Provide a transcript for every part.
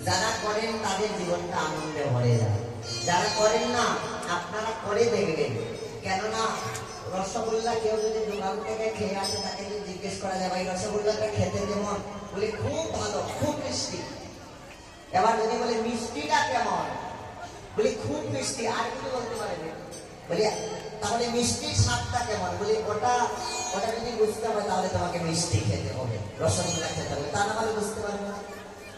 যারা করেন তাদের জীবনটা আনন্দে ভরে যায়, যারা করেন না আপনারা করে দেখবেন। কেননা রসগোল্লা কেউ যদি দোকান থেকে খেয়ে আসে, তাকে যদি জিজ্ঞেস করা যায় ভাই রসগোল্লাটা খেতে কেমন, বলে খুব ভালো, খুব মিষ্টি। এবার যদি বলে মিষ্টিটা কেমন, বলি খুব মিষ্টি। আর কিছু বলতে পারেনি, বলি তাহলে মিষ্টির স্বাদটা কেমন, বলি ওটা যদি বুঝতে হবে তাহলে তোমাকে মিষ্টি খেতে হবে, রসগোল্লা খেতে হবে, তা না হলে বুঝতে পারবে না।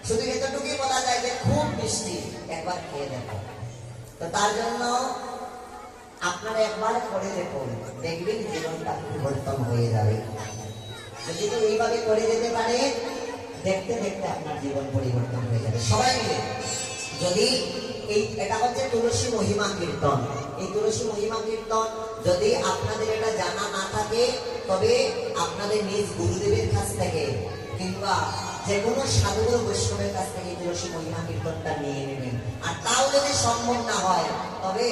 শুধু এতটুকুই বলা যায় যে খুব মিষ্টি, একবার খেয়ে দেখো। তো তার জন্য আপনারা একবার করে দেখুন, দেখবেন জীবনটা পরিবর্তন হয়ে যাবে। যদি কেউ এইভাবে করে যেতে পারে, দেখতে দেখতে আপনার জীবন পরিবর্তন হয়ে যাবে। সবাই মিলে যদি এটা হচ্ছে তুলসী মহিমা কীর্তন, এই তুলসী মহিমা কীর্তন যদি আপনাদের এটা জানা না থাকে, তবে আপনাদের নিজ গুরুদেবের কাছ থেকে কিংবা যে কোনো সাধুগুরু বৈষ্ণবের কাছ থেকে এই তুলসী মহিমা কীর্তনটা নিয়ে নেবেন। আর তাও যদি সম্ভব না হয়, তবে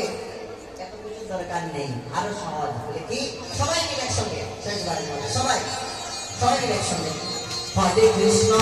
এত কিছু দরকার নেই, আরো সহজ বলে কি সবাই মিলে একসঙ্গে শেষবারের মতো সবাই মিলে একসঙ্গে হরে কৃষ্ণ